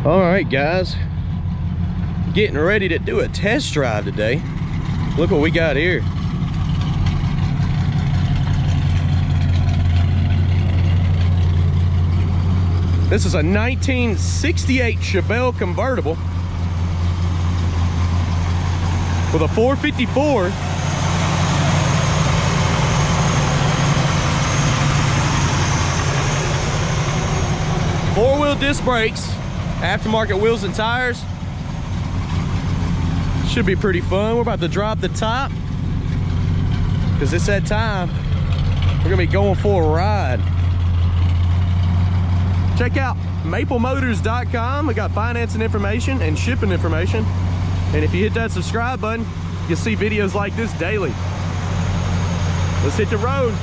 All right, guys, getting ready to do a test drive today. Look what we got here. This is a 1968 Chevelle convertible with a 454. Four-wheel disc brakes, aftermarket wheels and tires. Should be pretty fun. We're about to drop the top because it's that time. We're gonna be going for a ride. Check out maplemotors.com. We got financing information and shipping information. And if you hit that subscribe button, you'll see videos like this daily. Let's hit the road.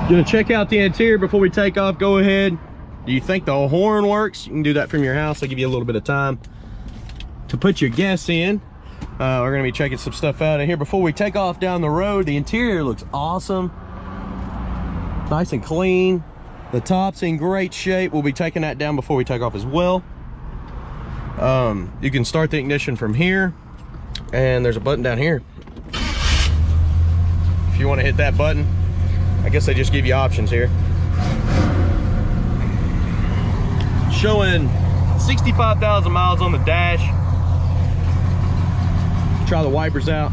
Gonna check out the interior before we take off. Go ahead. Do you think the horn works? You can do that from your house. I'll give you a little bit of time to put your guess in. We're gonna be checking some stuff out in here before we take off down the road. The interior looks awesome. Nice and clean. The top's in great shape. We'll be taking that down before we take off as well. You can start the ignition from here, and there's a button down here. If you want to hit that button, I guess they just give you options here. Showing 65,000 miles on the dash. Try the wipers out.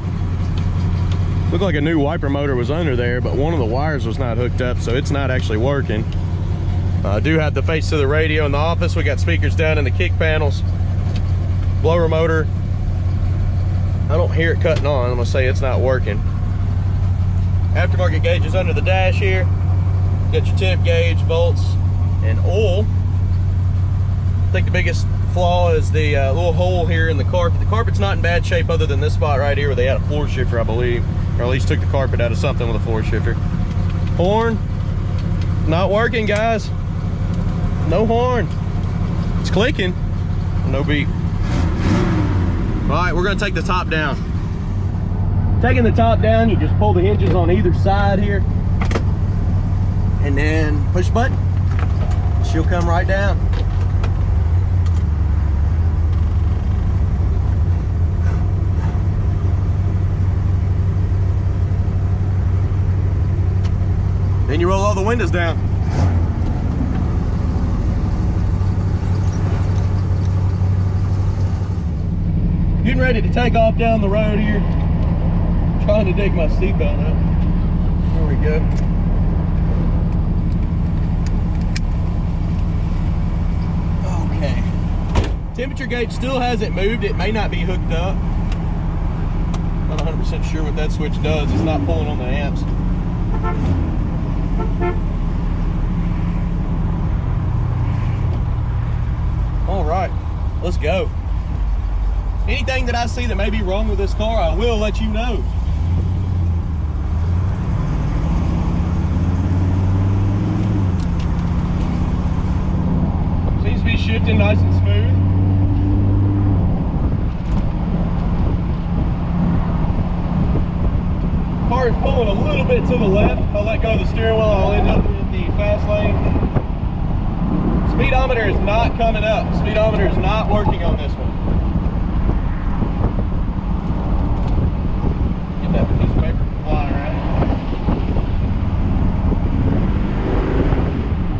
Looked like a new wiper motor was under there, but one of the wires was not hooked up, so it's not actually working. I do have the face to the radio in the office. We got speakers down in the kick panels. Blower motor. I don't hear it cutting on. I'm gonna say it's not working. Aftermarket gauge is under the dash here. Got your temp gauge, volts, and oil. I think the biggest flaw is the little hole here in the carpet. The carpet's not in bad shape other than this spot right here where they had a floor shifter, I believe. Or at least took the carpet out of something with a floor shifter. Horn, not working, guys. No horn. It's clicking, no beep. All right, we're gonna take the top down. Taking the top down, you just pull the hinges on either side here and then push the button. She'll come right down. Then you roll all the windows down. Getting ready to take off down the road here. Trying to dig my seatbelt out. There we go. Okay. Temperature gauge still hasn't moved. It may not be hooked up. Not 100% sure what that switch does. It's not pulling on the amps. All right, let's go. Anything that I see that may be wrong with this car, I will let you know. Seems to be shifting nice and smooth. Car is pulling a little bit to the left. If I let go of the steering wheel, I'll end up in the fast lane. Speedometer is not coming up. Speedometer is not working on this one. Get that piece of paper flying around.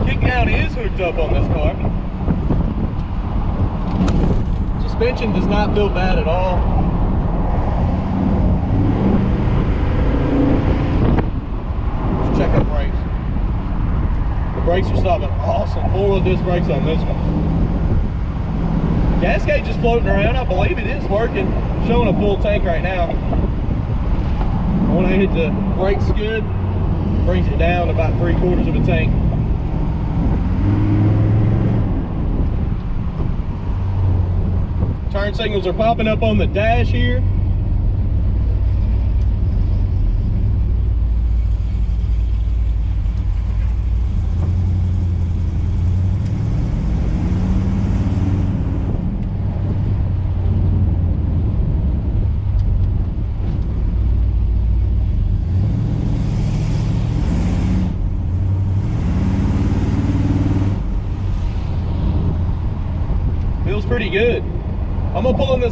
Kick down is hooked up on this car. Suspension does not feel bad at all. Let's check the brakes. The brakes are stopping awesome. Four-wheel disc brakes on this one. Gas gauge is floating around. I believe it is working. Showing a full tank right now. When I hit the brakes good, brings it down about 3/4 of a tank. Turn signals are popping up on the dash here.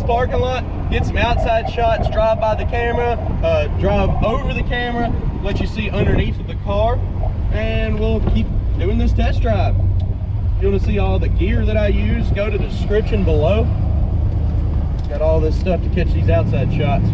parking lot, get some outside shots, drive by the camera, drive over the camera, let you see underneath of the car, and we'll keep doing this test drive. If you want to see all the gear that I use, go to the description below. Got all this stuff to catch these outside shots.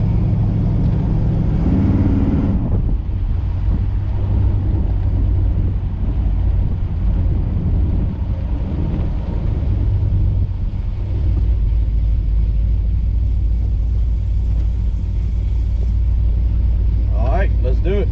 Let's do it.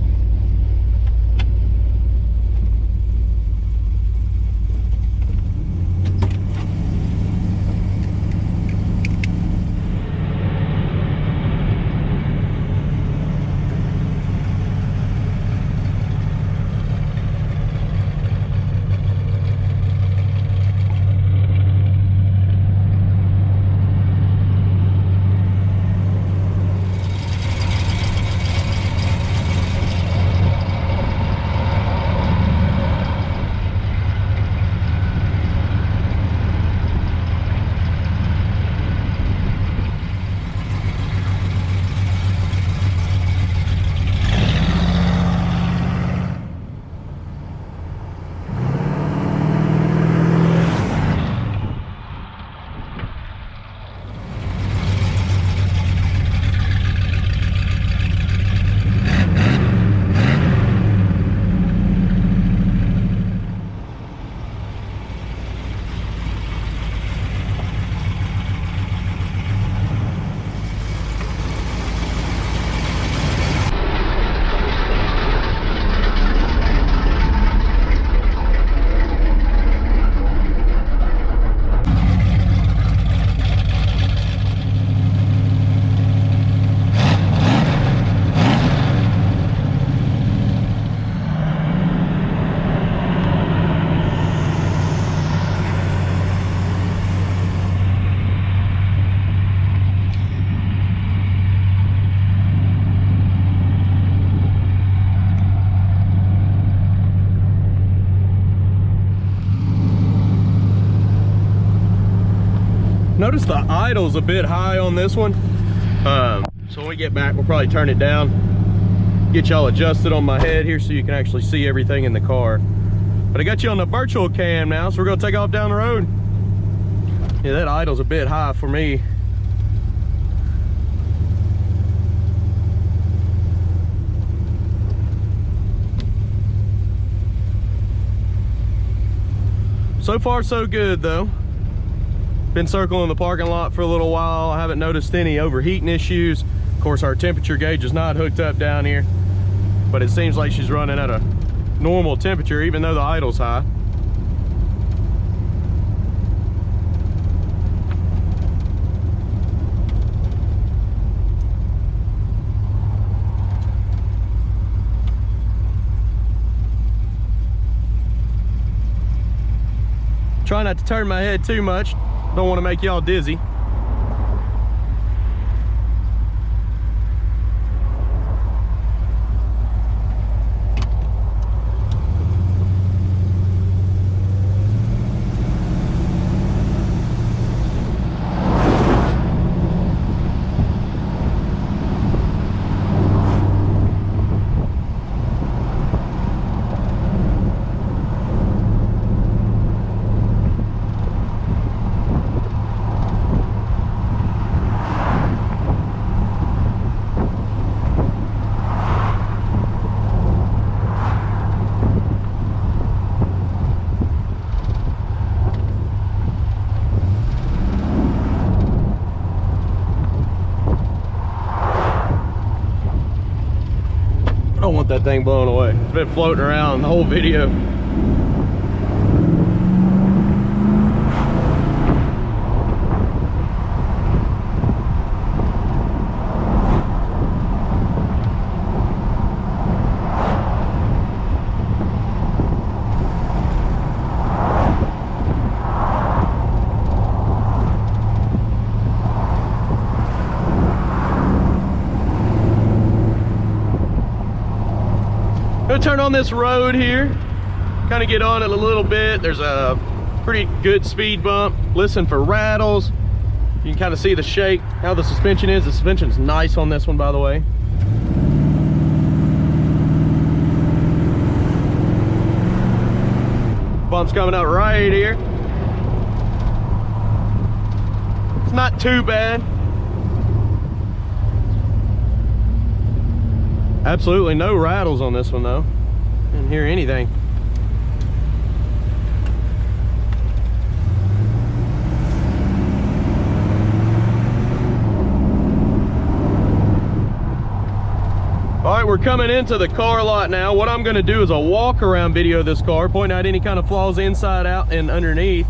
Notice the idle's a bit high on this one. So when we get back, we'll probably turn it down, get y'all adjusted on my head here so you can actually see everything in the car. But I got you on the virtual cam now, so we're gonna take off down the road. Yeah, that idle's a bit high for me. So far so good though. Been circling the parking lot for a little while. I haven't noticed any overheating issues. Of course, our temperature gauge is not hooked up down here, but it seems like she's running at a normal temperature even though the idle's high. Try not to turn my head too much. Don't want to make y'all dizzy. I don't want that thing blown away. It's been floating around the whole video. Gonna turn on this road here, kind of get on it a little bit. There's a pretty good speed bump. Listen for rattles. You can kind of see the shake, how the suspension is. The suspension's nice on this one, by the way. Bump's coming up right here. It's not too bad. Absolutely no rattles on this one though. Didn't hear anything. All right, we're coming into the car lot now. What I'm gonna do is a walk around video of this car, pointing out any kind of flaws inside, out, and underneath.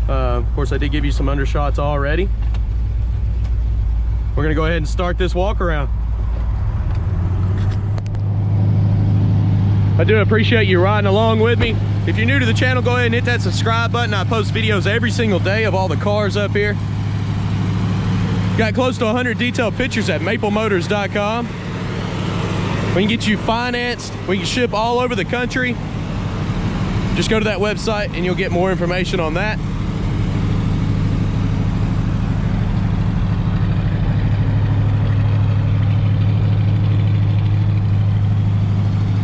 Of course, I did give you some undershots already. We're gonna go ahead and start this walk around. I do appreciate you riding along with me. If you're new to the channel, go ahead and hit that subscribe button. I post videos every single day of all the cars up here. Got close to 100 detailed pictures at maplemotors.com. We can get you financed. We can ship all over the country. Just go to that website and you'll get more information on that.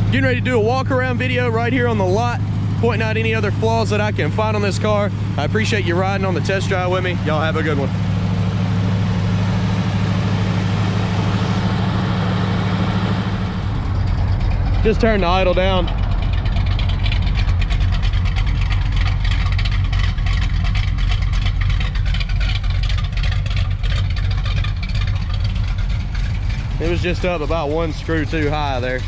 Getting ready to do a walk around video right here on the lot, pointing out any other flaws that I can find on this car. I appreciate you riding on the test drive with me. Y'all have a good one. Just turn the idle down. It was just up about one screw too high there.